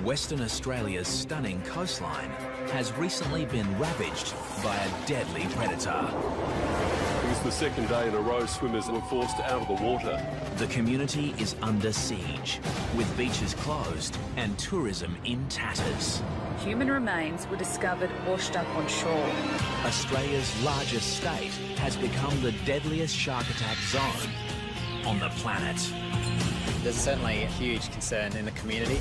Western Australia's stunning coastline has recently been ravaged by a deadly predator. It was the second day in a row swimmers were forced out of the water. The community is under siege, with beaches closed and tourism in tatters. Human remains were discovered washed up on shore. Australia's largest state has become the deadliest shark attack zone on the planet. There's certainly a huge concern in the community.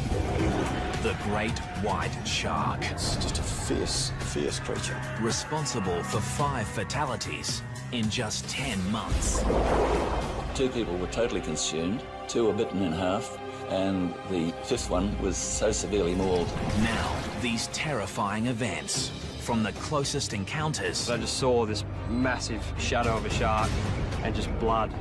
The great white shark. It's just a fierce, fierce creature. Responsible for 5 fatalities in just 10 months. 2 people were totally consumed, 2 were bitten in half, and the 5th one was so severely mauled. Now, these terrifying events, from the closest encounters. I just saw this massive shadow of a shark and just blood.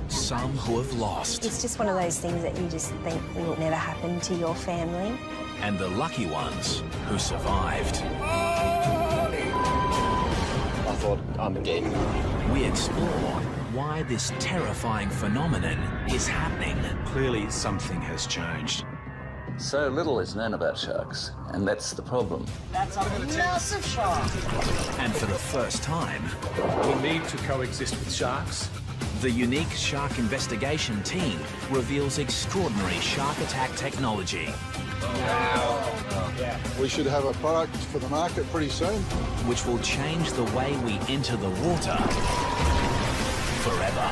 Some who have lost. It's just one of those things that you just think will never happen to your family. And the lucky ones who survived. I thought, I'm dead. We explore why this terrifying phenomenon is happening. Clearly, something has changed. So little is known about sharks, and that's the problem. That's a massive shark. And for the first time, We need to coexist with sharks. the unique shark investigation team reveals extraordinary shark attack technology, We should have a product for the market pretty soon. which will change the way we enter the water forever.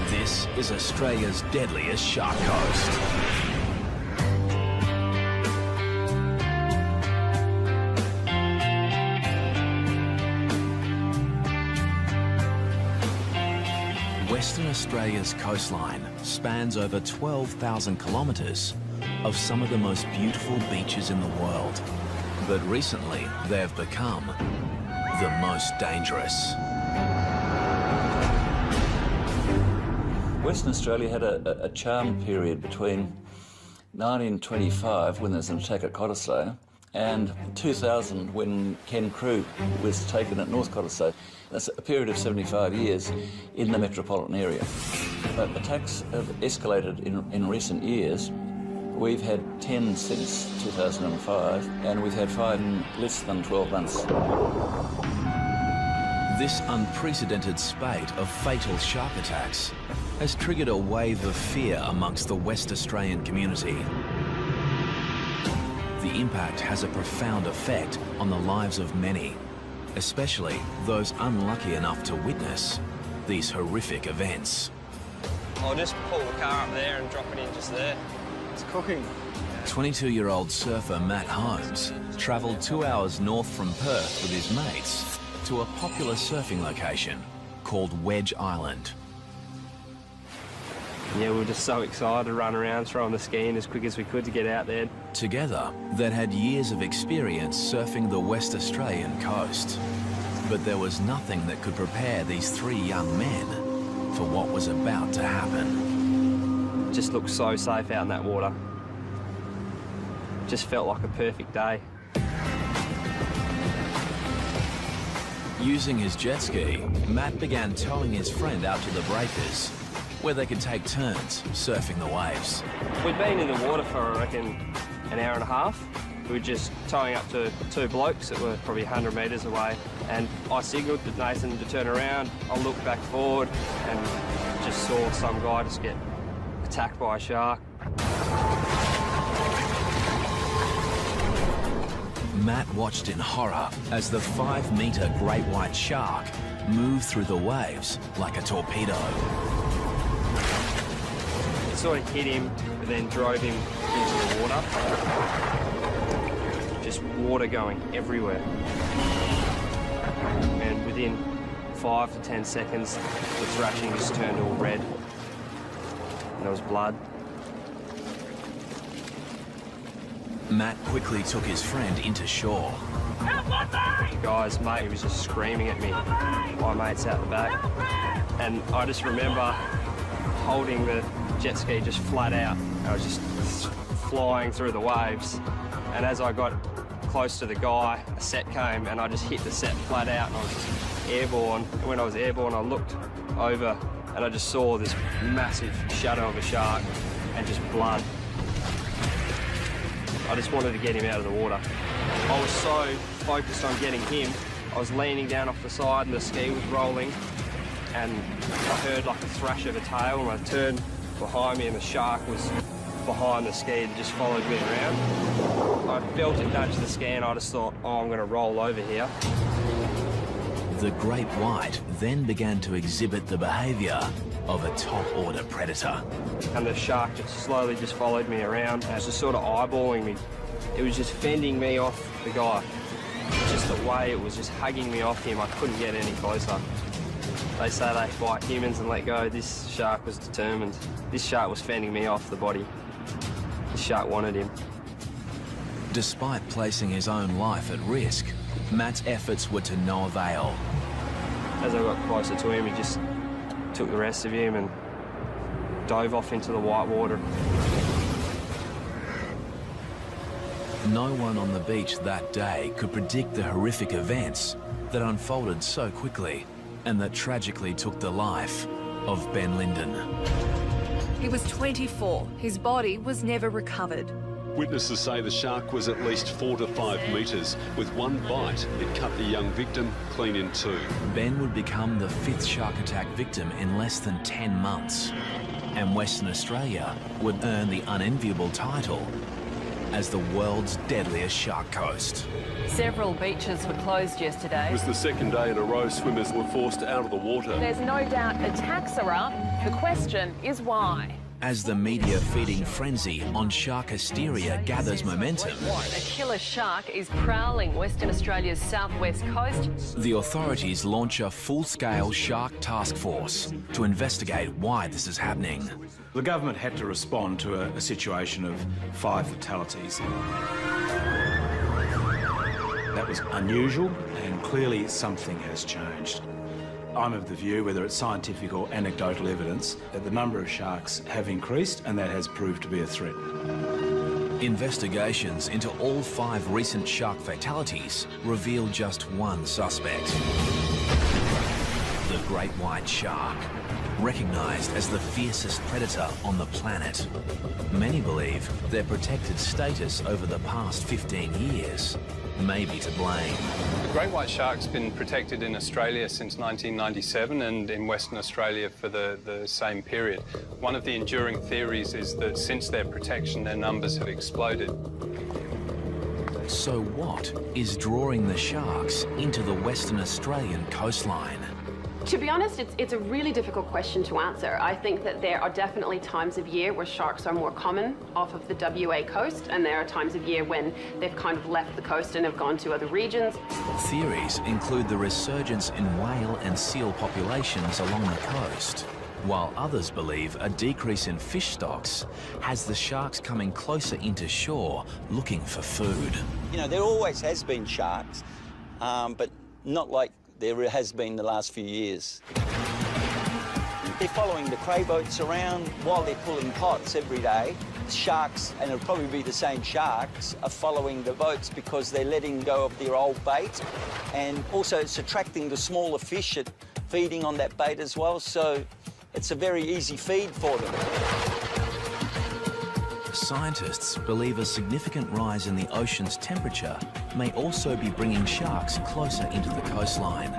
This is Australia's deadliest shark coast. Western Australia's coastline spans over 12,000 kilometres of some of the most beautiful beaches in the world. But recently, they have become the most dangerous. Western Australia had a charmed period between 1925, when there was an attack at Cottesloe, and 2000, when Ken Crew was taken at North Cottesloe. That's a period of 75 years in the metropolitan area. But attacks have escalated in recent years. We've had 10 since 2005, and we've had 5 in less than 12 months. This unprecedented spate of fatal shark attacks has triggered a wave of fear amongst the West Australian community. The impact has a profound effect on the lives of many, especially those unlucky enough to witness these horrific events. I'll just pull the car up there and drop it in just there. It's cooking. 22-year-old surfer Matt Holmes travelled 2 hours north from Perth with his mates to a popular surfing location called Wedge Island. Yeah, we were just so excited to run around throwing the ski in as quick as we could to get out there. Together, they'd had years of experience surfing the West Australian coast. But there was nothing that could prepare these 3 young men for what was about to happen. It just looked so safe out in that water. Just felt like a perfect day. Using his jet ski, Matt began towing his friend out to the breakers, where they could take turns surfing the waves. We'd been in the water for, I reckon, an hour and a half. We were just towing up to 2 blokes that were probably 100 metres away, and I signalled to Nathan to turn around. I looked back forward and just saw some guy just get attacked by a shark. Matt watched in horror as the 5-metre great white shark moved through the waves like a torpedo. It sort of hit him, but then drove him into the water. Just water going everywhere. And within 5 to 10 seconds, the thrashing just turned all red. And there was blood. Matt quickly took his friend into shore. The guy's mate was just screaming at me. My mate's out the back. And I just remember holding the jet ski just flat out. I was just flying through the waves. And as I got close to the guy, a set came and I just hit the set flat out and I was just airborne. And when I was airborne, I looked over and I just saw this massive shadow of a shark and just blood. I just wanted to get him out of the water. I was so focused on getting him, I was leaning down off the side and the ski was rolling, and I heard like a thrash of a tail, and I turned behind me and the shark was behind the ski and just followed me around. I felt it nudge the ski and I just thought, oh, I'm going to roll over here. The great white then began to exhibit the behaviour of a top-order predator. And the shark just slowly just followed me around. It was just sort of eyeballing me. It was just fending me off the guy. Just the way it was just hugging me off him, I couldn't get any closer. They say they fight humans and let go. This shark was determined. This shark was fending me off the body. The shark wanted him. Despite placing his own life at risk, Matt's efforts were to no avail. As I got closer to him, he just took the rest of him and dove off into the white water. No one on the beach that day could predict the horrific events that unfolded so quickly and that tragically took the life of Ben Linden. He was 24. His body was never recovered. Witnesses say the shark was at least 4 to 5 metres. With one bite, it cut the young victim clean in two. Ben would become the 5th shark attack victim in less than 10 months. And Western Australia would earn the unenviable title as the world's deadliest shark coast. Several beaches were closed yesterday. It was the second day in a row swimmers were forced out of the water. There's no doubt attacks are up. The question is why. As the media feeding frenzy on shark hysteria gathers momentum, A killer shark is prowling Western Australia's southwest coast. the authorities launch a full-scale shark task force to investigate why this is happening. The government had to respond to a situation of 5 fatalities. That was unusual, and clearly something has changed. I'm of the view, whether it's scientific or anecdotal evidence, that the number of sharks have increased, and that has proved to be a threat. Investigations into all 5 recent shark fatalities reveal just one suspect. The great white shark, recognised as the fiercest predator on the planet. Many believe their protected status over the past 15 years may be to blame. The great white shark's been protected in Australia since 1997 and in Western Australia for the same period. One of the enduring theories is that since their protection, their numbers have exploded. So what is drawing the sharks into the Western Australian coastline? To be honest, it's a really difficult question to answer. I think that there are definitely times of year where sharks are more common off of the WA coast, and there are times of year when they've kind of left the coast and have gone to other regions. Theories include the resurgence in whale and seal populations along the coast, while others believe a decrease in fish stocks has the sharks coming closer into shore looking for food. You know, there always has been sharks, but not like there has been the last few years. They're following the cray boats around while they're pulling pots every day. Sharks, and it'll probably be the same sharks, are following the boats because they're letting go of their old bait, and also it's attracting the smaller fish at feeding on that bait as well, so it's a very easy feed for them. Scientists believe a significant rise in the ocean's temperature may also be bringing sharks closer into the coastline,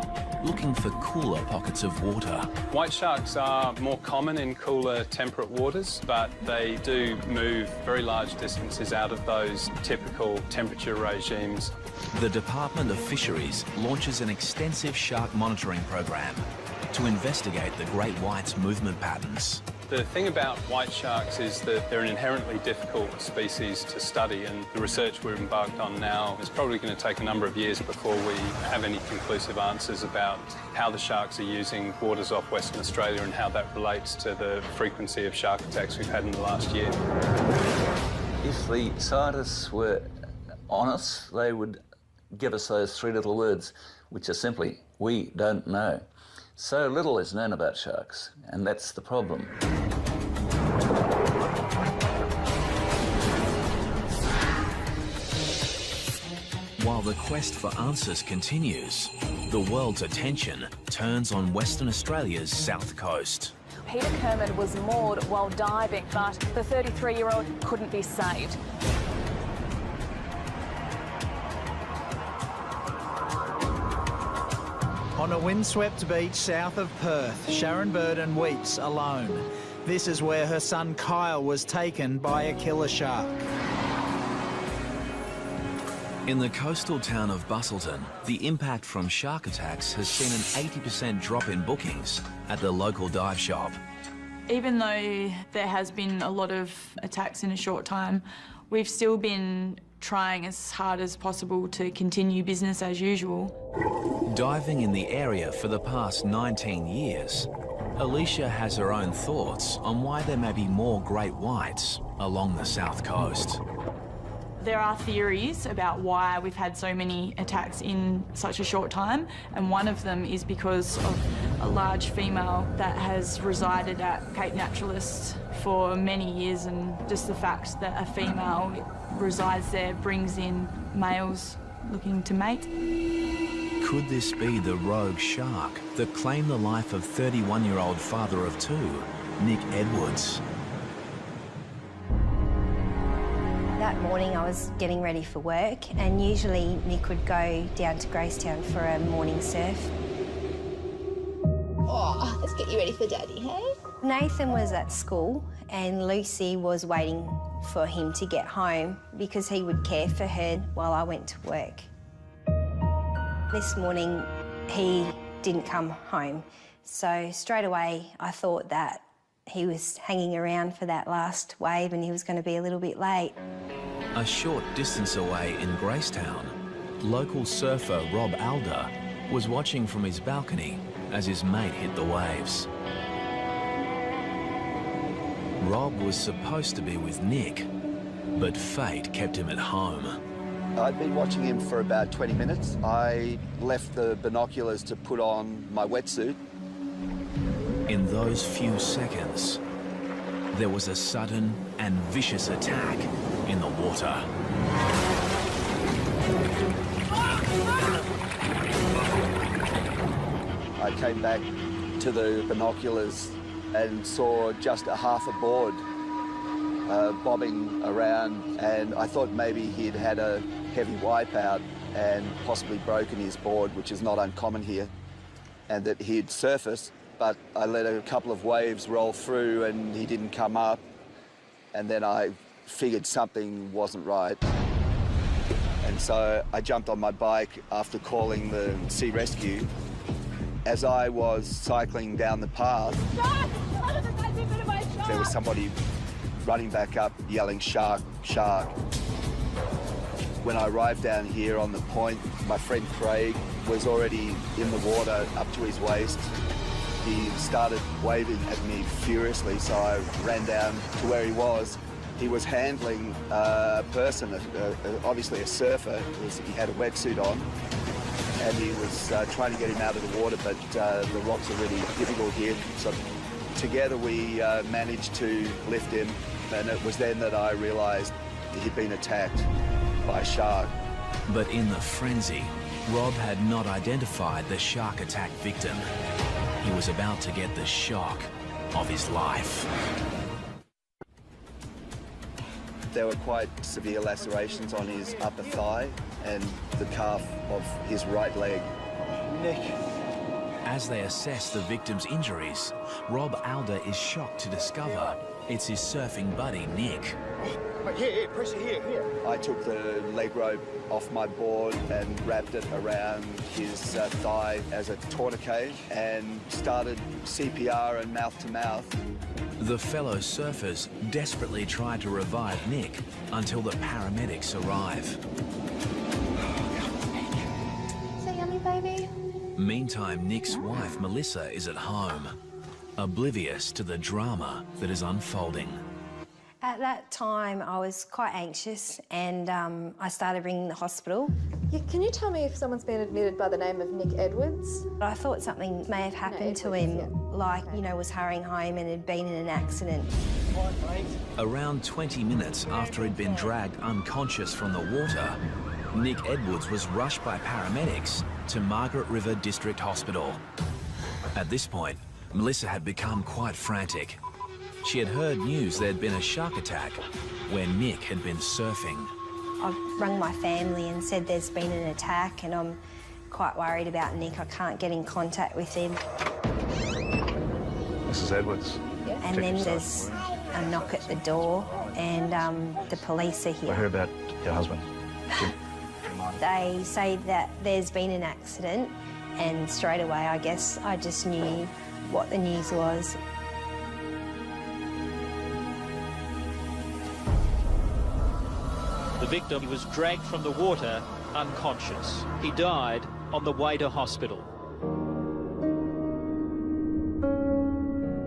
looking for cooler pockets of water. White sharks are more common in cooler temperate waters, but they do move very large distances out of those typical temperature regimes. The Department of Fisheries launches an extensive shark monitoring program to investigate the great white's movement patterns. The thing about white sharks is that they're an inherently difficult species to study, and the research we're embarked on now is probably going to take a number of years before we have any conclusive answers about how the sharks are using waters off Western Australia and how that relates to the frequency of shark attacks we've had in the last year. If the scientists were honest, they would give us those 3 little words, which are simply, we don't know. So little is known about sharks, and that's the problem. While the quest for answers continues, the world's attention turns on Western Australia's south coast. Peter Kermode was moored while diving, but the 33-year-old couldn't be saved. On a windswept beach south of Perth, Sharon Burden weeps alone. This is where her son Kyle was taken by a killer shark. In the coastal town of Bustleton, the impact from shark attacks has seen an 80% drop in bookings at the local dive shop. Even though there has been a lot of attacks in a short time, we've still been trying as hard as possible to continue business as usual. Diving in the area for the past 19 years, Alicia has her own thoughts on why there may be more great whites along the south coast. There are theories about why we've had so many attacks in such a short time, and one of them is because of a large female that has resided at Cape Naturalist for many years, and just the fact that a female resides there brings in males looking to mate. Could this be the rogue shark that claimed the life of 31-year-old father of two, Nick Edwards? That morning I was getting ready for work, and usually Nick would go down to Gracetown for a morning surf. Oh, let's get you ready for Daddy, hey? Nathan was at school and Lucy was waiting for him to get home because he would care for her while I went to work. This morning he didn't come home, so straight away I thought that he was hanging around for that last wave and he was going to be a little bit late. A short distance away in Gracetown, local surfer Rob Alder was watching from his balcony as his mate hit the waves. Rob was supposed to be with Nick, but fate kept him at home. I'd been watching him for about 20 minutes. I left the binoculars to put on my wetsuit. In those few seconds, there was a sudden and vicious attack in the water. I came back to the binoculars and saw just a half a board bobbing around, and I thought maybe he'd had a heavy wipeout and possibly broken his board, which is not uncommon here, and that he'd surfaced. But I let a couple of waves roll through and he didn't come up, and then I figured something wasn't right. And so I jumped on my bike after calling the sea rescue. As I was cycling down the path, there was somebody running back up yelling, "Shark, shark." When I arrived down here on the point, my friend Craig was already in the water up to his waist. He started waving at me furiously, so I ran down to where he was. He was handling a person, obviously a surfer. He had a wetsuit on, and he was trying to get him out of the water, but the rocks are really difficult here. So together we managed to lift him, and it was then that I realised he'd been attacked by a shark. But in the frenzy, Rob had not identified the shark attack victim. He was about to get the shock of his life. There were quite severe lacerations on his upper thigh and the calf of his right leg. Nick. As they assess the victim's injuries, Rob Alder is shocked to discover it's his surfing buddy, Nick. Here, pressure here. I took the leg rope off my board and wrapped it around his thigh as a tourniquet and started CPR and mouth-to-mouth. The fellow surfers desperately tried to revive Nick until the paramedics arrive. Is that yummy, baby? Meantime, Nick's wife, Melissa, is at home, oblivious to the drama that is unfolding. At that time, I was quite anxious and I started ringing the hospital. Yeah, can you tell me if someone's been admitted by the name of Nick Edwards? I thought something may have happened to him, like, you know, was hurrying home and had been in an accident. Around 20 minutes after he'd been dragged unconscious from the water, Nick Edwards was rushed by paramedics to Margaret River District Hospital. At this point, Melissa had become quite frantic. She had heard news there'd been a shark attack where Nick had been surfing. I've rung my family and said there's been an attack, and I'm quite worried about Nick. I can't get in contact with him. Mrs. Edwards. And then there's a knock at the door and the police are here. I heard about your husband, Jim. They say that there's been an accident and straight away, I guess, I just knew what the news was. The victim was dragged from the water unconscious. He died on the way to hospital.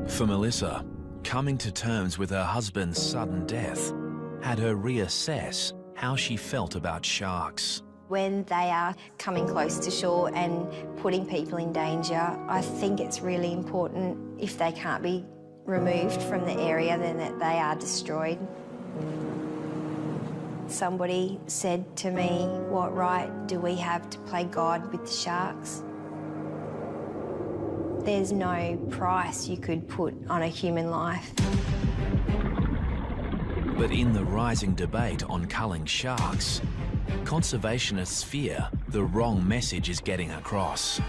For Melissa, coming to terms with her husband's sudden death had her reassess how she felt about sharks. When they are coming close to shore and putting people in danger, I think it's really important, if they can't be removed from the area, then that they are destroyed. Somebody said to me, what right do we have to play God with the sharks? There's no price you could put on a human life. But in the rising debate on culling sharks, conservationists fear the wrong message is getting across.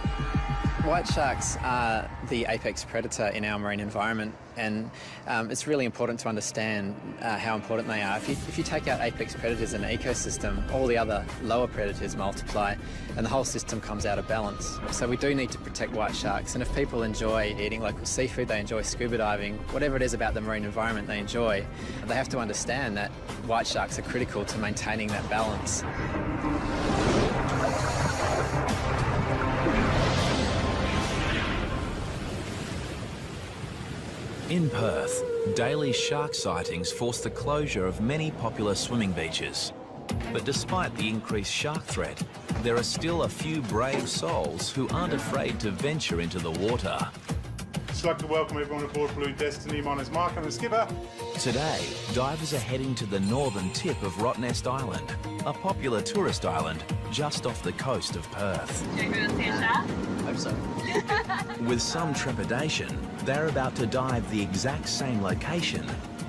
White sharks are the apex predator in our marine environment, and it's really important to understand how important they are. If you take out apex predators in an ecosystem, all the other lower predators multiply and the whole system comes out of balance. So we do need to protect white sharks, and if people enjoy eating local seafood, they enjoy scuba diving, whatever it is about the marine environment they enjoy, they have to understand that white sharks are critical to maintaining that balance. In Perth, daily shark sightings forced the closure of many popular swimming beaches. But despite the increased shark threat, there are still a few brave souls who aren't afraid to venture into the water. I'd like to welcome everyone aboard Blue Destiny. My name's Mark, I'm the skipper. Today, divers are heading to the northern tip of Rottnest Island, a popular tourist island just off the coast of Perth. Do you want to see a shark? Hope so. With some trepidation, they're about to dive the exact same location,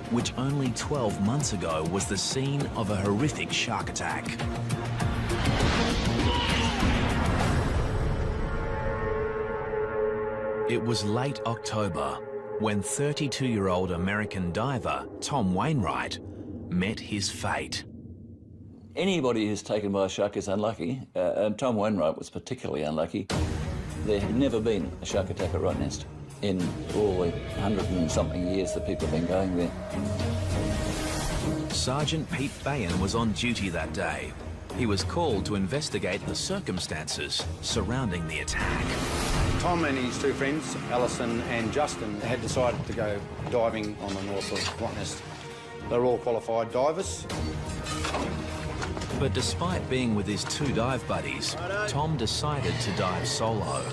which only 12 months ago was the scene of a horrific shark attack. It was late October when 32-year-old American diver Tom Wainwright met his fate. Anybody who's taken by a shark is unlucky, and Tom Wainwright was particularly unlucky. There had never been a shark attack at Rottnest in all the 100 and something years that people have been going there. Sergeant Pete Bayan was on duty that day. He was called to investigate the circumstances surrounding the attack. Tom and his two friends, Alison and Justin, had decided to go diving on the north of Rottnest. They're all qualified divers. But despite being with his two dive buddies, Tom decided to dive solo.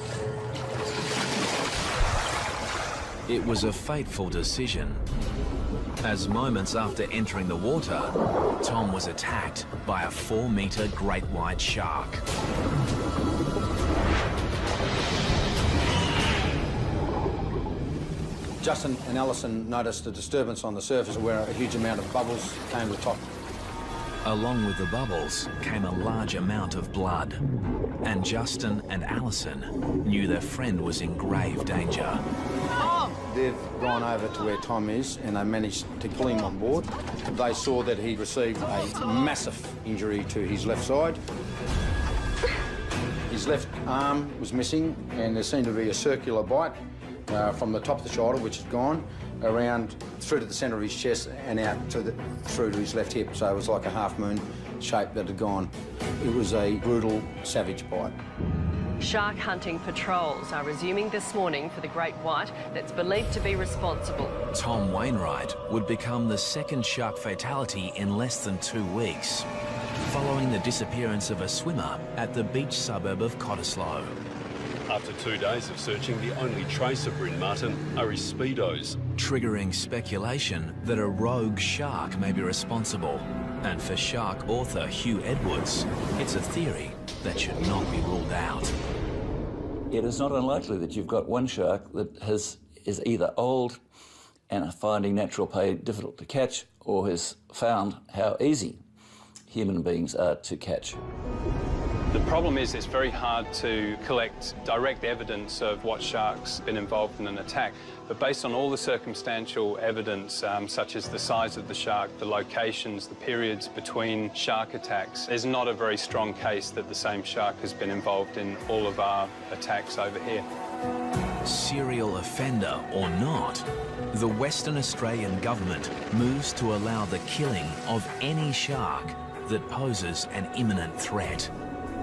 It was a fateful decision, as moments after entering the water, Tom was attacked by a 4-metre great white shark. Justin and Alison noticed a disturbance on the surface where a huge amount of bubbles came to the top. Along with the bubbles came a large amount of blood, and Justin and Alison knew their friend was in grave danger. They've gone over to where Tom is and they managed to pull him on board. They saw that he received a massive injury to his left side. His left arm was missing and there seemed to be a circular bite from the top of the shoulder, which had gone around through to the centre of his chest and out to through to his left hip. So it was like a half-moon shape that had gone. It was a brutal, savage bite. Shark hunting patrols are resuming this morning for the great white that's believed to be responsible. Tom Wainwright would become the second shark fatality in less than 2 weeks, following the disappearance of a swimmer at the beach suburb of Cottesloe. After 2 days of searching, the only trace of Bryn Martin are his speedos, triggering speculation that a rogue shark may be responsible. And for shark author Hugh Edwards, it's a theory that should not be ruled out. It is not unlikely that you've got one shark that is either old and finding natural prey difficult to catch, or has found how easy human beings are to catch. The problem is it's very hard to collect direct evidence of what shark's been involved in an attack. But based on all the circumstantial evidence, such as the size of the shark, the locations, the periods between shark attacks, there's not a very strong case that the same shark has been involved in all of our attacks over here. Serial offender or not, the Western Australian government moves to allow the killing of any shark that poses an imminent threat.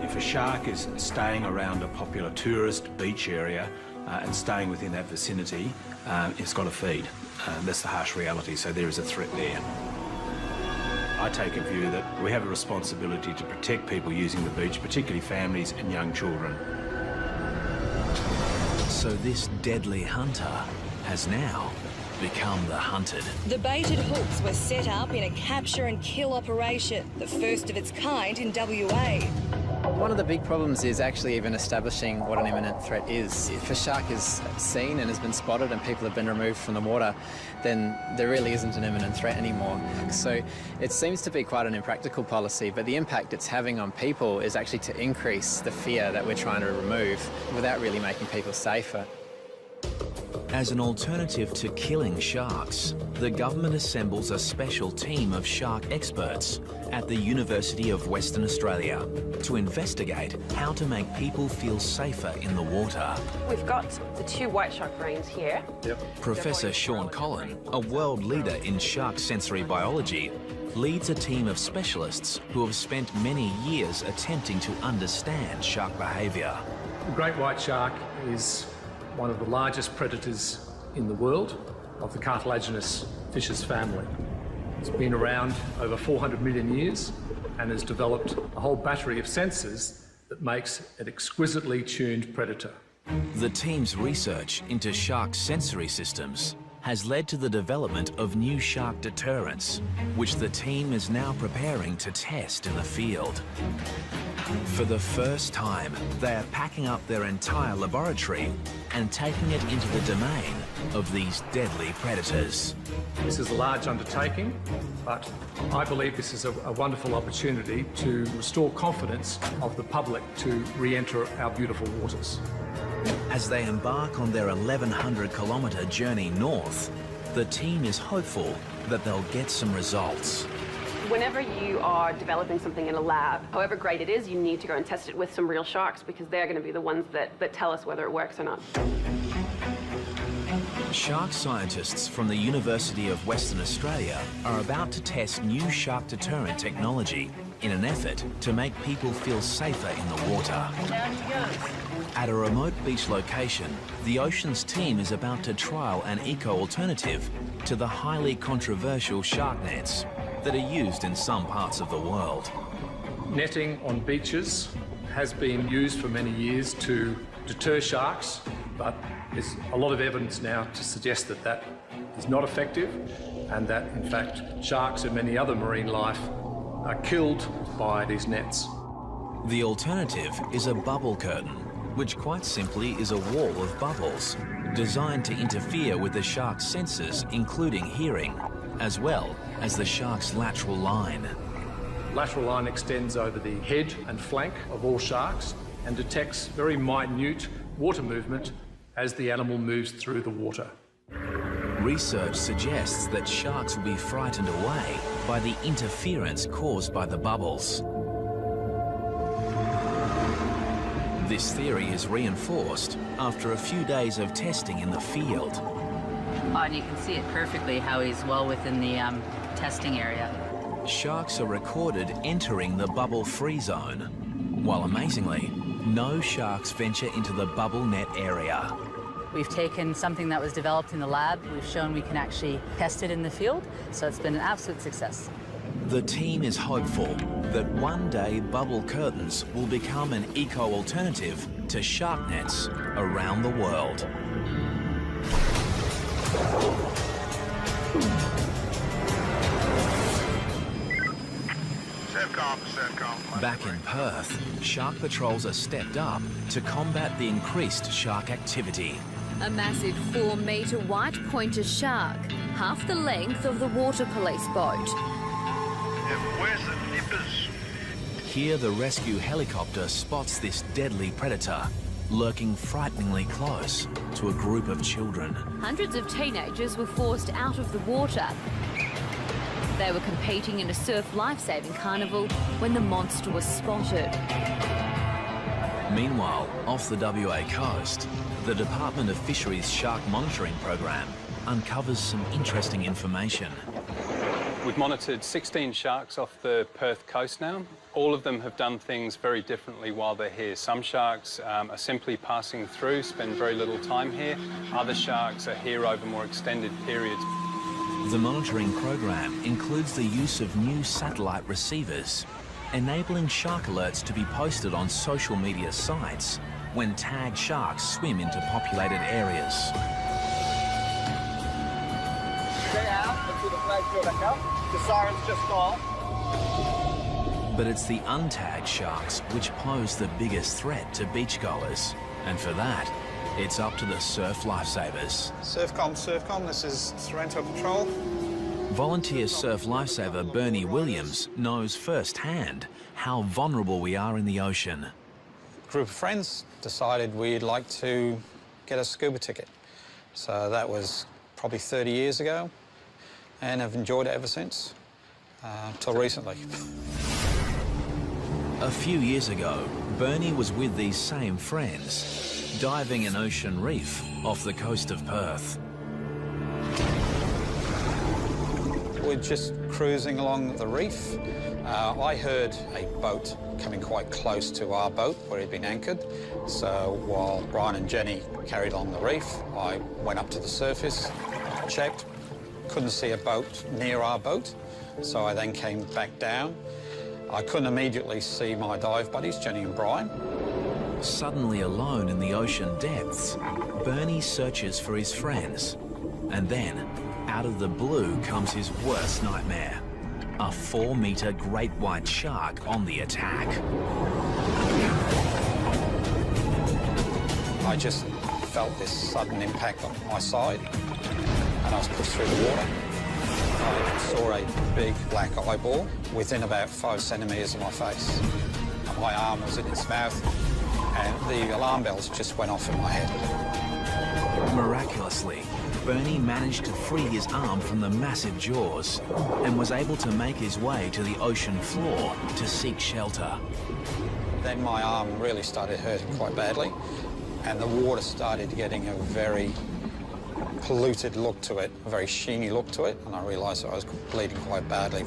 If a shark is staying around a popular tourist beach area and staying within that vicinity, it's got to feed. That's the harsh reality, so there is a threat there. I take a view that we have a responsibility to protect people using the beach, particularly families and young children. So this deadly hunter has now become the hunted. The baited hooks were set up in a capture and kill operation, the first of its kind in WA. One of the big problems is actually even establishing what an imminent threat is. If a shark is seen and has been spotted and people have been removed from the water, then there really isn't an imminent threat anymore. So it seems to be quite an impractical policy, but the impact it's having on people is actually to increase the fear that we're trying to remove without really making people safer. As an alternative to killing sharks, the government assembles a special team of shark experts at the University of Western Australia to investigate how to make people feel safer in the water. We've got the 2 white shark brains here. Professor Sean Collin, a world leader in shark sensory biology, leads a team of specialists who have spent many years attempting to understand shark behaviour. The great white shark is one of the largest predators in the world of the cartilaginous fishes family. It's been around over 400 million years and has developed a whole battery of sensors that makes an exquisitely tuned predator. The team's research into shark sensory systems has led to the development of new shark deterrents, which the team is now preparing to test in the field. For the first time, they are packing up their entire laboratory and taking it into the domain of these deadly predators. This is a large undertaking, but I believe this is a wonderful opportunity to restore confidence of the public to re-enter our beautiful waters. As they embark on their 1,100-kilometre journey north, the team is hopeful that they'll get some results. Whenever you are developing something in a lab, however great it is, you need to go and test it with some real sharks because they're going to be the ones that tell us whether it works or not. Shark scientists from the University of Western Australia are about to test new shark deterrent technology in an effort to make people feel safer in the water. At a remote beach location, the Oceans team is about to trial an eco-alternative to the highly controversial shark nets that are used in some parts of the world. Netting on beaches has been used for many years to deter sharks, but there's a lot of evidence now to suggest that that is not effective and that, in fact, sharks and many other marine life are killed by these nets. The alternative is a bubble curtain, which quite simply is a wall of bubbles designed to interfere with the shark's senses, including hearing, as well as the shark's lateral line. Lateral line extends over the head and flank of all sharks and detects very minute water movement as the animal moves through the water. Research suggests that sharks will be frightened away by the interference caused by the bubbles. This theory is reinforced after a few days of testing in the field. And you can see it perfectly how he's well within the testing area. Sharks are recorded entering the bubble-free zone, while amazingly, no sharks venture into the bubble net area. We've taken something that was developed in the lab, we've shown we can actually test it in the field, so it's been an absolute success. The team is hopeful that one day bubble curtains will become an eco-alternative to shark nets around the world. Back in Perth, shark patrols are stepped up to combat the increased shark activity. A massive 4-metre white pointer shark, half the length of the water police boat. Where's the nippers? Here, the rescue helicopter spots this deadly predator, lurking frighteningly close to a group of children. Hundreds of teenagers were forced out of the water. They were competing in a surf lifesaving carnival when the monster was spotted. Meanwhile, off the WA coast, the Department of Fisheries Shark Monitoring Program uncovers some interesting information. We've monitored 16 sharks off the Perth coast now. All of them have done things very differently while they're here. Some sharks are simply passing through, spend very little time here. Other sharks are here over more extended periods. The monitoring program includes the use of new satellite receivers, enabling shark alerts to be posted on social media sites when tagged sharks swim into populated areas. Stay out until the flags go back up. The siren's just gone. But it's the untagged sharks which pose the biggest threat to beachgoers. And for that, it's up to the surf lifesavers. Surfcom, this is Sorrento Patrol. Volunteer surf lifesaver Bernie Williams knows firsthand how vulnerable we are in the ocean. A group of friends decided we'd like to get a scuba ticket. So that was probably 30 years ago, and I've enjoyed it ever since, till recently. A few years ago, Bernie was with these same friends, diving an ocean reef off the coast of Perth. We're just cruising along the reef. I heard a boat coming quite close to our boat where he'd been anchored. So while Brian and Jenny carried on the reef, I went up to the surface, checked, couldn't see a boat near our boat. So I then came back down. I couldn't immediately see my dive buddies, Jenny and Brian. Suddenly alone in the ocean depths, Bernie searches for his friends. And then, out of the blue comes his worst nightmare. A 4-metre great white shark on the attack. I just felt this sudden impact on my side, and I was pushed through the water. I saw a big black eyeball within about 5 centimetres of my face. My arm was in its mouth, and the alarm bells just went off in my head. Miraculously, Bernie managed to free his arm from the massive jaws and was able to make his way to the ocean floor to seek shelter. Then my arm really started hurting quite badly, and the water started getting a very polluted look to it, a very sheeny look to it, and I realised that I was bleeding quite badly.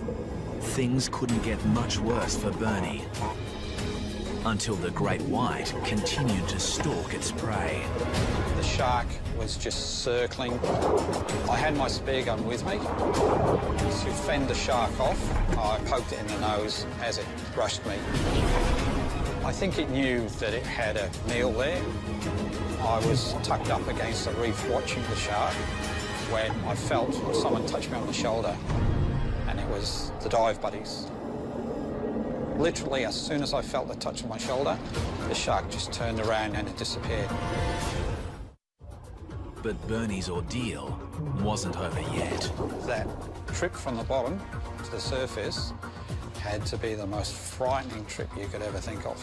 Things couldn't get much worse for Bernie until the great white continued to stalk its prey. The shark was just circling. I had my spear gun with me. To fend the shark off, I poked it in the nose as it brushed me. I think it knew that it had a meal there. I was tucked up against the reef watching the shark when I felt someone touch me on the shoulder, and it was the dive buddies. Literally, as soon as I felt the touch of my shoulder, the shark just turned around and it disappeared. But Bernie's ordeal wasn't over yet. That trip from the bottom to the surface had to be the most frightening trip you could ever think of,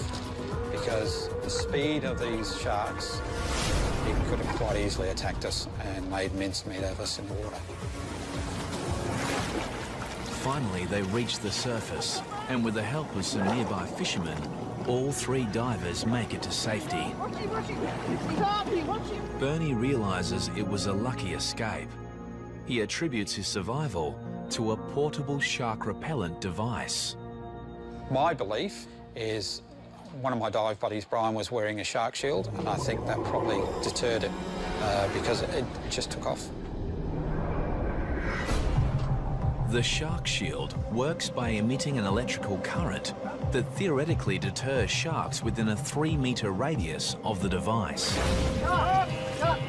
because the speed of these sharks, it could have quite easily attacked us and made mincemeat of us in the water. Finally, they reached the surface, and with the help of some nearby fishermen, all 3 divers make it to safety. Bernie realises it was a lucky escape. He attributes his survival to a portable shark repellent device. My belief is one of my dive buddies, Brian, was wearing a shark shield, and I think that probably deterred it because it just took off. The shark shield works by emitting an electrical current that theoretically deters sharks within a 3-metre radius of the device. Cut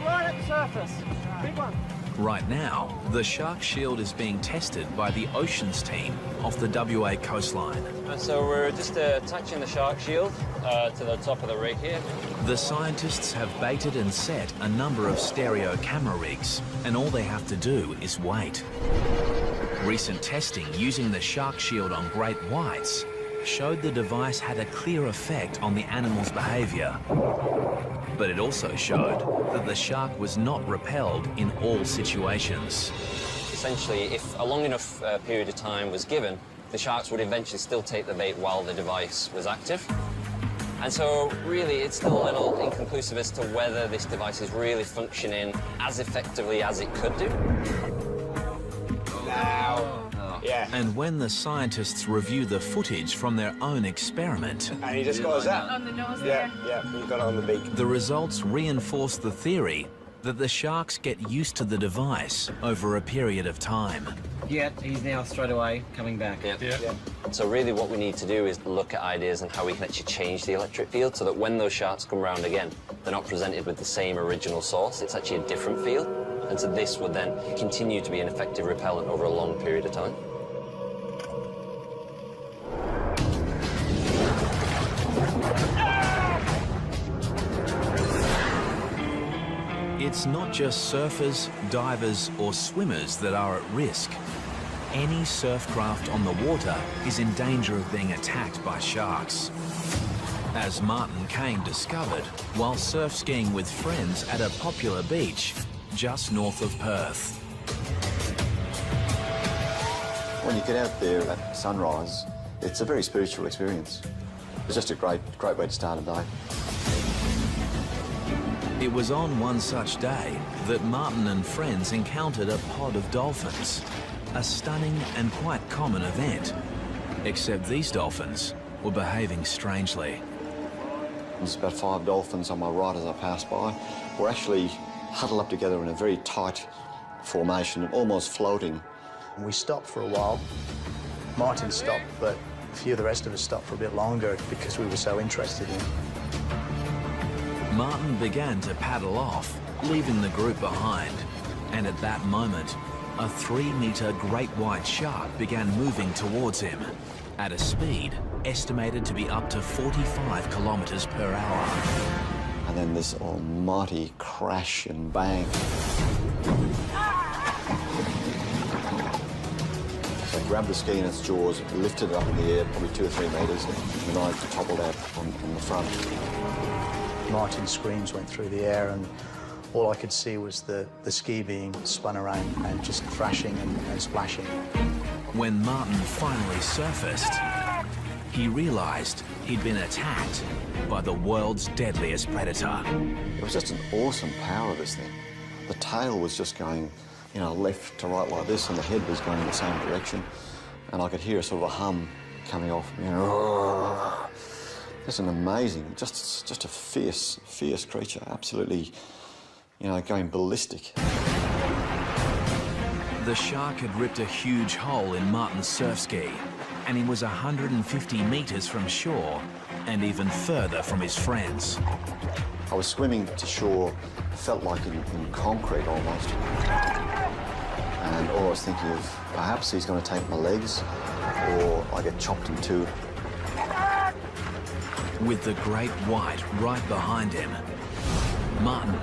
right at the surface. Big one. Right now, the shark shield is being tested by the oceans team off the WA coastline. So we're just attaching the shark shield to the top of the rig here. The scientists have baited and set a number of stereo camera rigs, and all they have to do is wait. Recent testing using the shark shield on great whites showed the device had a clear effect on the animal's behaviour. But it also showed that the shark was not repelled in all situations. Essentially, if a long enough period of time was given, the sharks would eventually still take the bait while the device was active. And so, really, it's still a little inconclusive as to whether this device is really functioning as effectively as it could do. Yeah. And when the scientists review the footage from their own experiment... And he just goes up. On the nose Yeah, there. yeah, he got it on the beak. The results reinforce the theory that the sharks get used to the device over a period of time. Yeah, he's now straight away coming back. Yeah. So really what we need to do is look at ideas on how we can actually change the electric field so that when those sharks come round again, they're not presented with the same original source, it's actually a different field. And so this would then continue to be an effective repellent over a long period of time. It's not just surfers, divers or swimmers that are at risk. Any surf craft on the water is in danger of being attacked by sharks. As Martin Kane discovered while surf skiing with friends at a popular beach just north of Perth. When you get out there at sunrise, it's a very spiritual experience. It's just a great way to start a day. It was on one such day that Martin and friends encountered a pod of dolphins, a stunning and quite common event. Except these dolphins were behaving strangely. There's about 5 dolphins on my right as I passed by. We're actually huddled up together in a very tight formation, almost floating. We stopped for a while. Martin stopped, but a few of the rest of us stopped for a bit longer because we were so interested in it. Martin began to paddle off, leaving the group behind. And at that moment, a 3-metre great white shark began moving towards him at a speed estimated to be up to 45 kilometres per hour. And then this almighty crash and bang. So I grabbed the ski in its jaws, lifted it up in the air, probably 2 or 3 metres, and I toppled out on the front. Martin's screams went through the air, and all I could see was the ski being spun around and just thrashing and splashing. When Martin finally surfaced, he realised he'd been attacked by the world's deadliest predator. It was just an awesome power of this thing. The tail was just going, you know, left to right like this, and the head was going in the same direction. And I could hear a sort of a hum coming off, you know. Just an amazing, just a fierce creature, absolutely, you know, going ballistic. The shark had ripped a huge hole in Martin's surf ski, and he was 150 metres from shore and even further from his friends. I was swimming to shore, felt like in concrete almost. And all I was thinking of, perhaps he's going to take my legs, or I get chopped in two. With the great white right behind him, Martin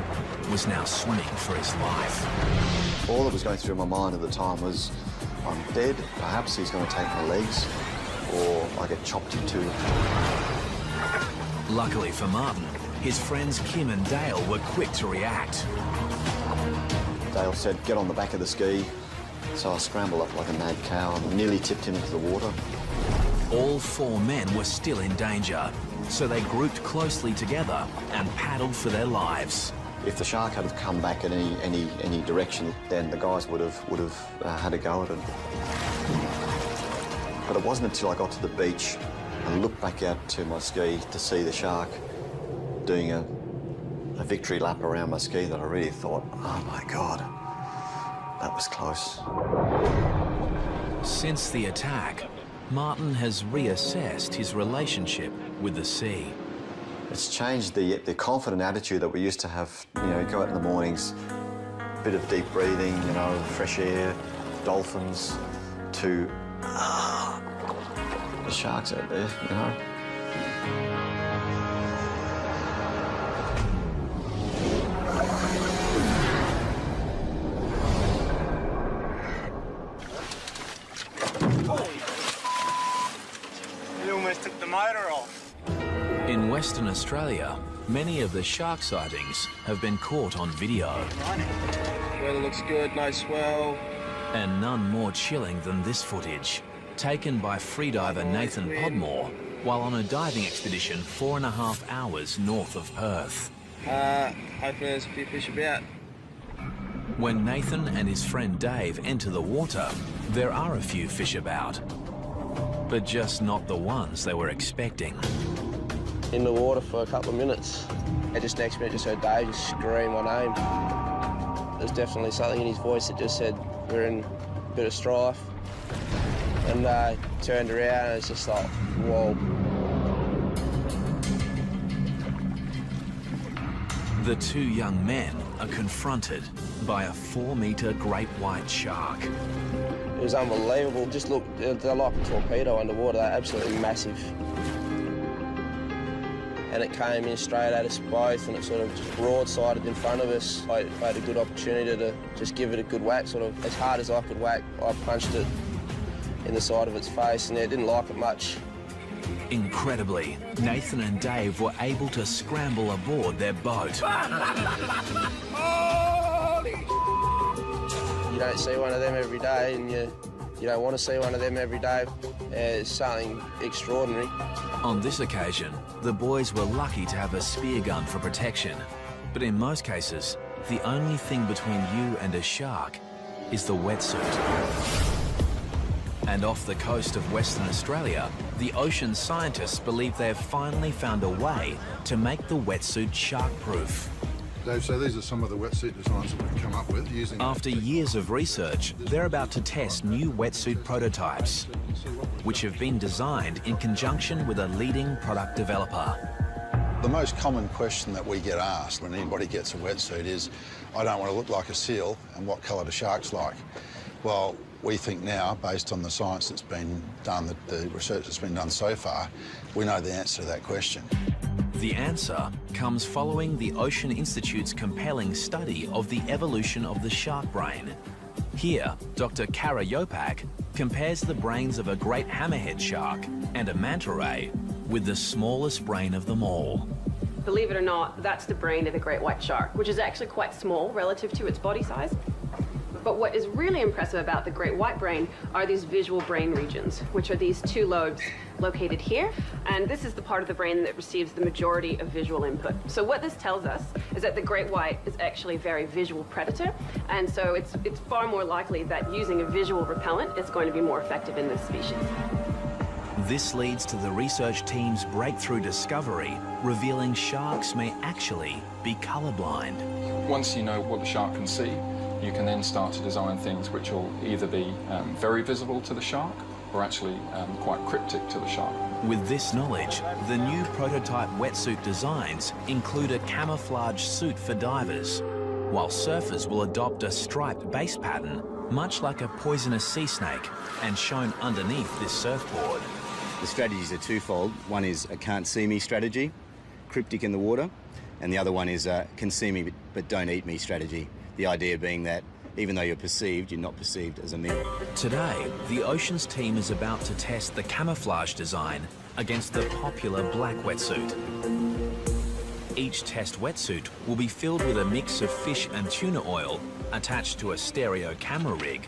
was now swimming for his life. All that was going through my mind at the time was, I'm dead, perhaps he's going to take my legs, or I get chopped in two. Luckily for Martin, his friends Kim and Dale were quick to react. Dale said, get on the back of the ski. So I scrambled up like a mad cow and nearly tipped him into the water. All 4 men were still in danger, so they grouped closely together and paddled for their lives. If the shark had come back in any direction, then the guys would have had a go at it. But it wasn't until I got to the beach and looked back out to my ski to see the shark doing a victory lap around my ski that I really thought, oh my God, that was close. Since the attack, Martin has reassessed his relationship with the sea. It's changed the confident attitude that we used to have, you know, go out in the mornings, a bit of deep breathing, you know, fresh air, dolphins, to the sharks out there, you know. He almost took the motor off. In Western Australia, many of the shark sightings have been caught on video. Weather looks good, no swell. And none more chilling than this footage, taken by freediver Nathan Podmore while on a diving expedition 4.5 hours north of Perth. Hopefully there's a few fish about. When Nathan and his friend Dave enter the water, there are a few fish about, but just not the ones they were expecting. In the water for a couple of minutes, and just next minute just heard Dave just scream my name. There's definitely something in his voice that just said we're in a bit of strife. And turned around and it's just like, whoa. The two young men are confronted by a 4-metre great white shark. It was unbelievable. Just look, they're like a torpedo underwater. They're absolutely massive. And it came in straight at us both and it sort of just broadsided in front of us. I had a good opportunity to just give it a good whack, sort of as hard as I could whack. I punched it in the side of its face and it didn't like it much. Incredibly, Nathan and Dave were able to scramble aboard their boat. You don't see one of them every day and you don't want to see one of them every day. It's something extraordinary. On this occasion, the boys were lucky to have a spear gun for protection. But in most cases, the only thing between you and a shark is the wetsuit. And off the coast of Western Australia, the ocean scientists believe they have finally found a way to make the wetsuit shark-proof. Dave, so these are some of the wetsuit designs that we've come up with using... After years of research, they're about to test new wetsuit prototypes, which have been designed in conjunction with a leading product developer. The most common question that we get asked when anybody gets a wetsuit is, I don't want to look like a seal, and what colour do sharks like? Well, we think now, based on the science that's been done, the research that's been done so far, we know the answer to that question. The answer comes following the Ocean Institute's compelling study of the evolution of the shark brain. Here, Dr. Kara Yopak compares the brains of a great hammerhead shark and a manta ray with the smallest brain of them all. Believe it or not, that's the brain of the great white shark, which is actually quite small relative to its body size. But what is really impressive about the great white brain are these visual brain regions, which are these two lobes located here. And this is the part of the brain that receives the majority of visual input. So what this tells us is that the great white is actually a very visual predator. And so it's far more likely that using a visual repellent is going to be more effective in this species. This leads to the research team's breakthrough discovery, revealing sharks may actually be colorblind. Once you know what the shark can see, you can then start to design things which will either be very visible to the shark or actually quite cryptic to the shark. With this knowledge, the new prototype wetsuit designs include a camouflage suit for divers, while surfers will adopt a striped base pattern, much like a poisonous sea snake, and shown underneath this surfboard. The strategies are twofold. One is a can't see me strategy, cryptic in the water, and the other one is a can see me but don't eat me strategy. The idea being that even though you're perceived, you're not perceived as a meal. Today, the Oceans team is about to test the camouflage design against the popular black wetsuit. Each test wetsuit will be filled with a mix of fish and tuna oil attached to a stereo camera rig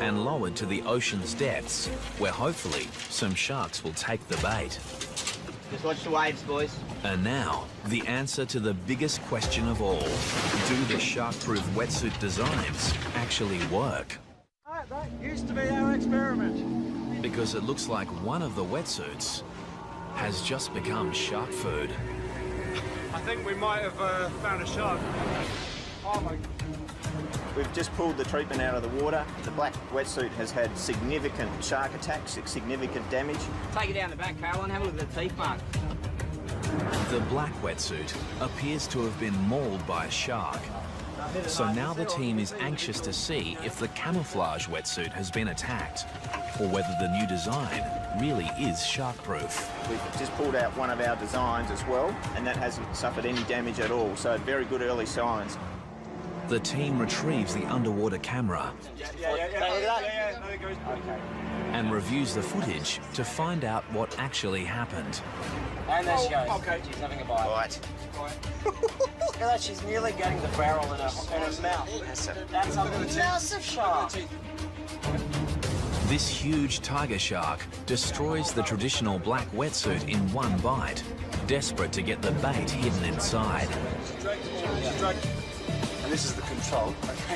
and lowered to the ocean's depths, where hopefully some sharks will take the bait. Just watch the waves, boys. And now, the answer to the biggest question of all. Do the shark-proof wetsuit designs actually work? That used to be our experiment. Because it looks like one of the wetsuits has just become shark food. I think we might have found a shark. Oh my... We've just pulled the treatment out of the water. The black wetsuit has had significant shark attacks, significant damage. Take it down the back, Caroline, have a look at the teeth mark. The black wetsuit appears to have been mauled by a shark. So now the team is anxious to see if the camouflage wetsuit has been attacked, or whether the new design really is shark-proof. We've just pulled out one of our designs as well, and that hasn't suffered any damage at all, so very good early signs. The team retrieves the underwater camera. Yeah, look at that. Okay. and reviews the footage to find out what actually happened. And there she goes. Okay. She's having a bite. Look at that, she's nearly getting the barrel in her mouth. That's a massive shark. This huge tiger shark destroys the traditional black wetsuit in one bite, desperate to get the bait hidden inside. And this is the control.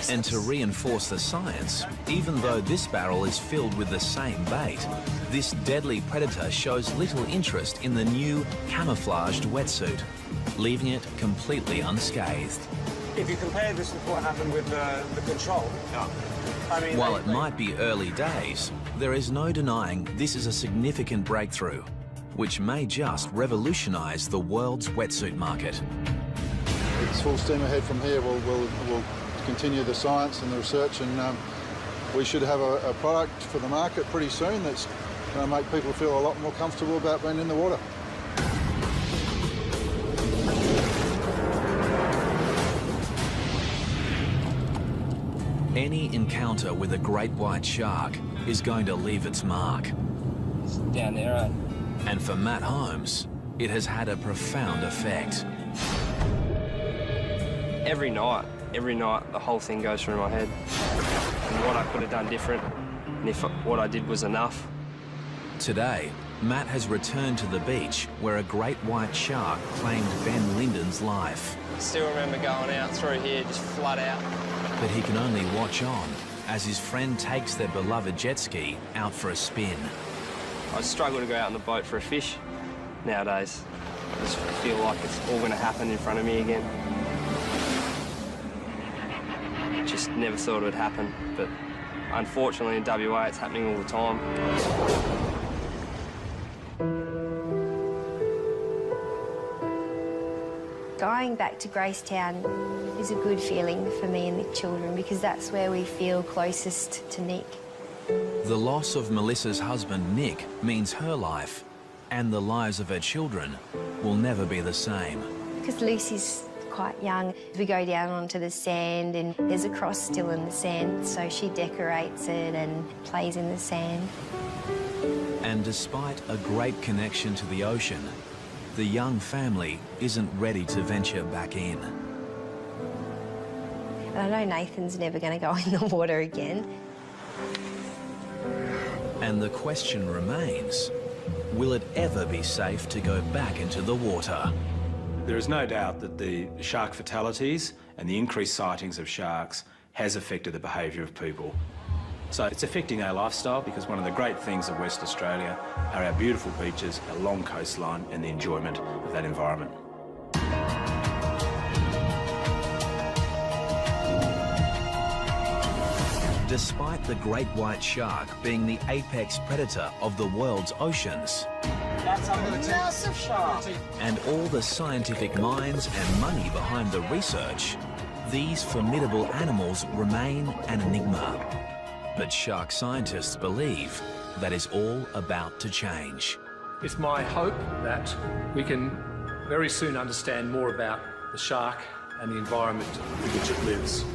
And to reinforce the science, even though this barrel is filled with the same bait, this deadly predator shows little interest in the new camouflaged wetsuit, leaving it completely unscathed. If you compare this with what happened with the control, I mean, while it might be early days, there is no denying this is a significant breakthrough, which may just revolutionise the world's wetsuit market. It's full steam ahead from here. We'll continue the science and the research, and we should have a product for the market pretty soon that's going to make people feel a lot more comfortable about being in the water. Any encounter with a great white shark is going to leave its mark. It's down there, right? And for Matt Holmes, it has had a profound effect. Every night, the whole thing goes through my head. And what I could have done different, and if what I did was enough. Today, Matt has returned to the beach where a great white shark claimed Ben Linden's life. I still remember going out through here, just flat out. But he can only watch on as his friend takes their beloved jet ski out for a spin. I struggle to go out on the boat for a fish nowadays. I just feel like it's all going to happen in front of me again. Just never thought it would happen, but unfortunately in WA it's happening all the time. Going back to Gracetown is a good feeling for me and the children because that's where we feel closest to Nick. The loss of Melissa's husband, Nick, means her life and the lives of her children will never be the same. Because Lucy's quite young, we go down onto the sand and there's a cross still in the sand, so she decorates it and plays in the sand. And despite a great connection to the ocean, the young family isn't ready to venture back in. And I know Nathan's never going to go in the water again. And the question remains, will it ever be safe to go back into the water? There is no doubt that the shark fatalities and the increased sightings of sharks has affected the behaviour of people. So it's affecting our lifestyle because one of the great things of West Australia are our beautiful beaches, our long coastline and the enjoyment of that environment. Despite the great white shark being the apex predator of the world's oceans, That's a massive shark. and all the scientific minds and money behind the research, these formidable animals remain an enigma. But shark scientists believe that is all about to change. It's my hope that we can very soon understand more about the shark and the environment in which it lives.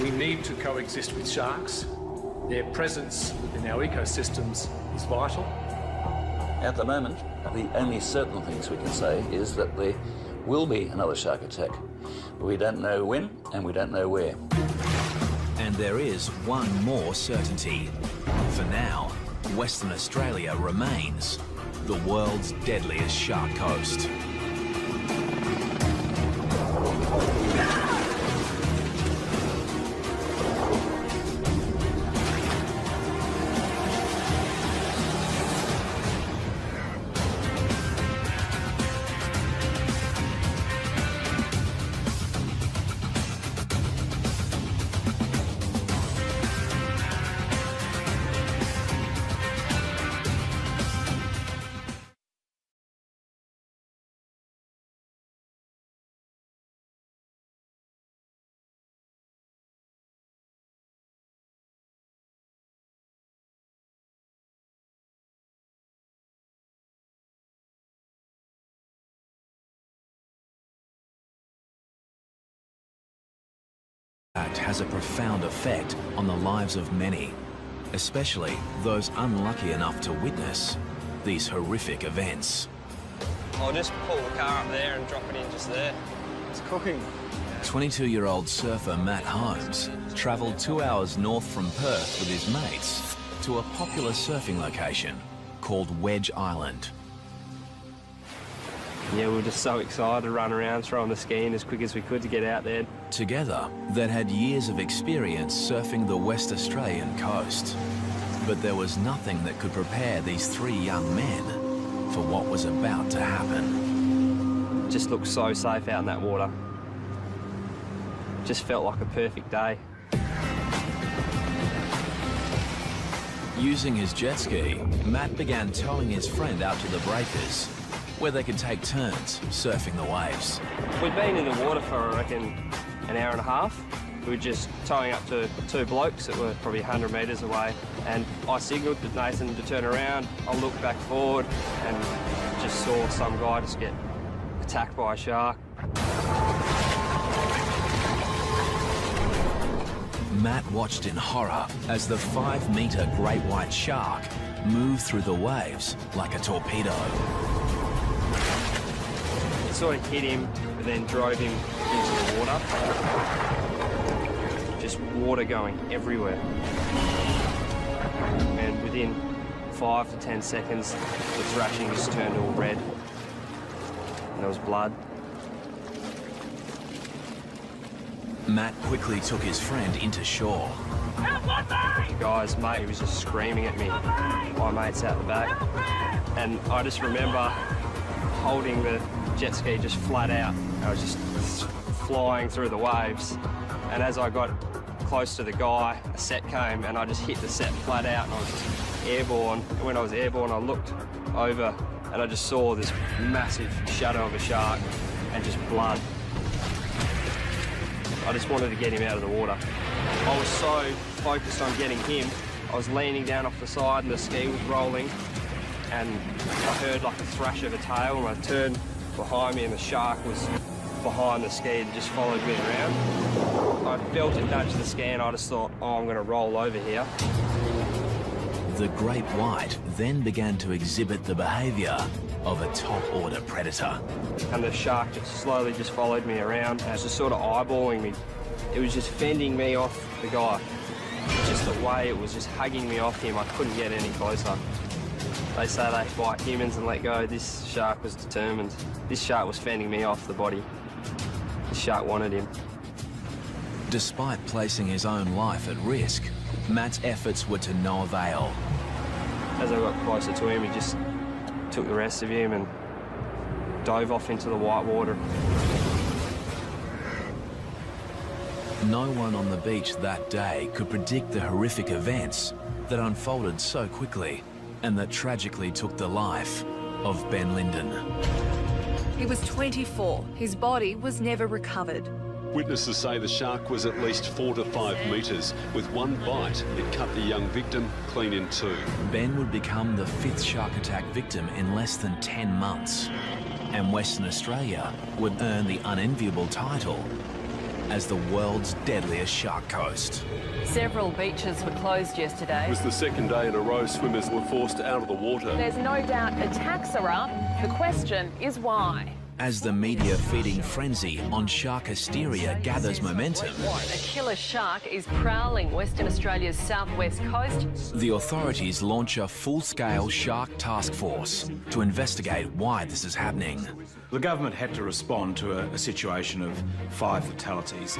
We need to coexist with sharks. Their presence in our ecosystems is vital. At the moment, the only certain things we can say is that there will be another shark attack. We don't know when and we don't know where. And there is one more certainty. For now, Western Australia remains the world's deadliest shark coast. Has a profound effect on the lives of many. especially those unlucky enough to witness these horrific events. I'll just pull the car up there and drop it in just there. It's cooking. 22-year-old surfer Matt Holmes travelled 2 hours north from Perth with his mates to a popular surfing location called Wedge Island. Yeah, we were just so excited to run around throwing the ski in as quick as we could to get out there. Together, they'd had years of experience surfing the West Australian coast. But there was nothing that could prepare these three young men for what was about to happen. It just looked so safe out in that water. Just felt like a perfect day. Using his jet ski, Matt began towing his friend out to the breakers, where they could take turns surfing the waves. We'd been in the water for, I reckon, an hour and a half. We were just towing up to two blokes that were probably 100 metres away, and I signalled to Nathan to turn around. I looked back forward and just saw some guy just get attacked by a shark. Matt watched in horror as the 5-metre great white shark moved through the waves like a torpedo. It sort of hit him, but then drove him into the water. Just water going everywhere. And within 5 to 10 seconds, the thrashing just turned all red. And there was blood. Matt quickly took his friend into shore. The guy's mate was just screaming at me. My mate's out the back. And I just remember holding the jet ski just flat out. I was just flying through the waves. And as I got close to the guy, a set came and I just hit the set flat out and I was just airborne. And when I was airborne, I looked over and I just saw this massive shadow of a shark and just blood. I just wanted to get him out of the water. I was so focused on getting him, I was leaning down off the side and the ski was rolling and I heard like a thrash of a tail and I turned behind me and the shark was behind the ski and just followed me around. I felt it nudge the ski and I just thought, oh, I'm going to roll over here. The great white then began to exhibit the behaviour of a top-order predator. And the shark just slowly just followed me around and was just sort of eyeballing me. It was just fending me off the guy. Just the way it was just hugging me off him, I couldn't get any closer. They say they fight humans and let go. This shark was determined. This shark was fending me off the body. The shark wanted him. Despite placing his own life at risk, Matt's efforts were to no avail. As I got closer to him, he just took the rest of him and dove off into the white water. No one on the beach that day could predict the horrific events that unfolded so quickly and that tragically took the life of Ben Linden. He was 24. His body was never recovered. Witnesses say the shark was at least 4 to 5 metres. With one bite, it cut the young victim clean in two. Ben would become the 5th shark attack victim in less than 10 months. And Western Australia would earn the unenviable title as the world's deadliest shark coast. Several beaches were closed yesterday. It was the second day in a row swimmers were forced out of the water. There's no doubt attacks are up. The question is why. As the media feeding frenzy on shark hysteria gathers momentum, A killer shark is prowling Western Australia's southwest coast. the authorities launch a full-scale shark task force to investigate why this is happening. The government had to respond to a situation of 5 fatalities.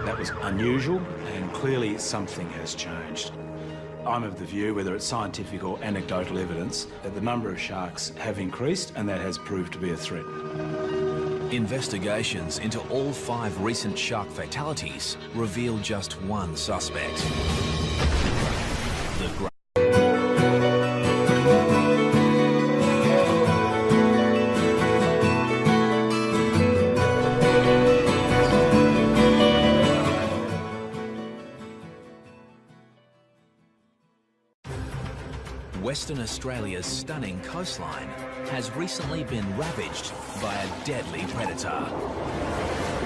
That was unusual, and clearly something has changed. I'm of the view, whether it's scientific or anecdotal evidence, that the number of sharks have increased and that has proved to be a threat. Investigations into all 5 recent shark fatalities reveal just one suspect. The Western Australia's stunning coastline has recently been ravaged by a deadly predator.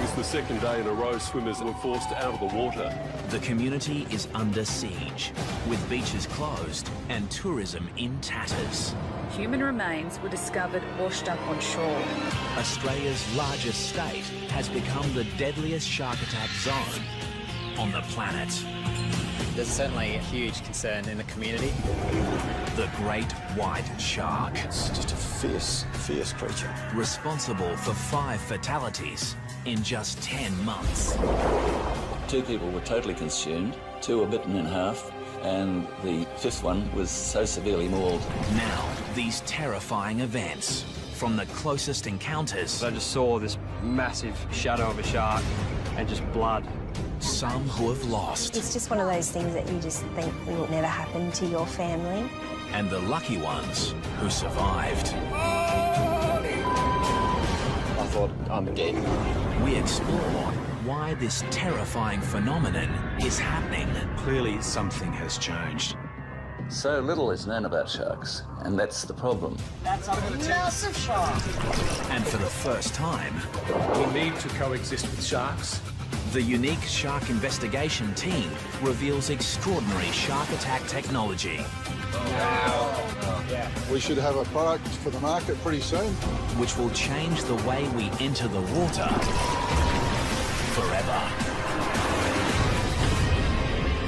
is the second day in a row swimmers were forced out of the water. The community is under siege, with beaches closed and tourism in tatters. Human remains were discovered washed up on shore. Australia's largest state has become the deadliest shark attack zone on the planet. There's certainly a huge concern in the community. The great white shark. It's just a fierce, fierce creature. Responsible for 5 fatalities in just 10 months. 2 people were totally consumed, 2 were bitten in half, and the 5th one was so severely mauled. Now, these terrifying events, from the closest encounters. I just saw this massive shadow of a shark and just blood. Some who have lost. It's just one of those things that you just think will never happen to your family. And the lucky ones who survived. I thought, I'm dead. We explore why this terrifying phenomenon is happening. Clearly something has changed. So little is known about sharks, and that's the problem. That's a massive shark. And for the first time, we need to coexist with sharks. The unique shark investigation team reveals extraordinary shark attack technology. We should have a product for the market pretty soon. Which will change the way we enter the water forever.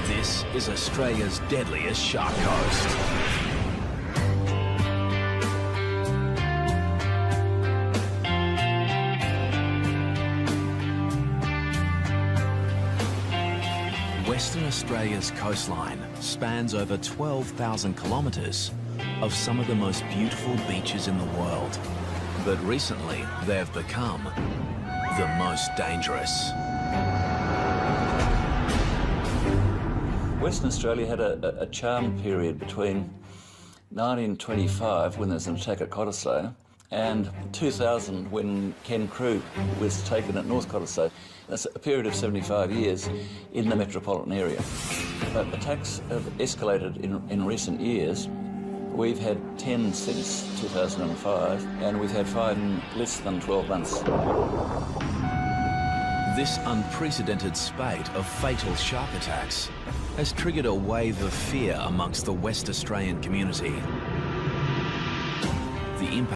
This is Australia's deadliest shark coast. Western Australia's coastline spans over 12,000 kilometres of some of the most beautiful beaches in the world. But recently, they've become the most dangerous. Western Australia had a charm period between 1925, when there was an attack at Cottesloe, and 2000, when Ken Crew was taken at North Cottesloe. That's a period of 75 years in the metropolitan area. But attacks have escalated in recent years. We've had 10 since 2005, and we've had 5 in less than 12 months. This unprecedented spate of fatal shark attacks has triggered a wave of fear amongst the West Australian community. The impact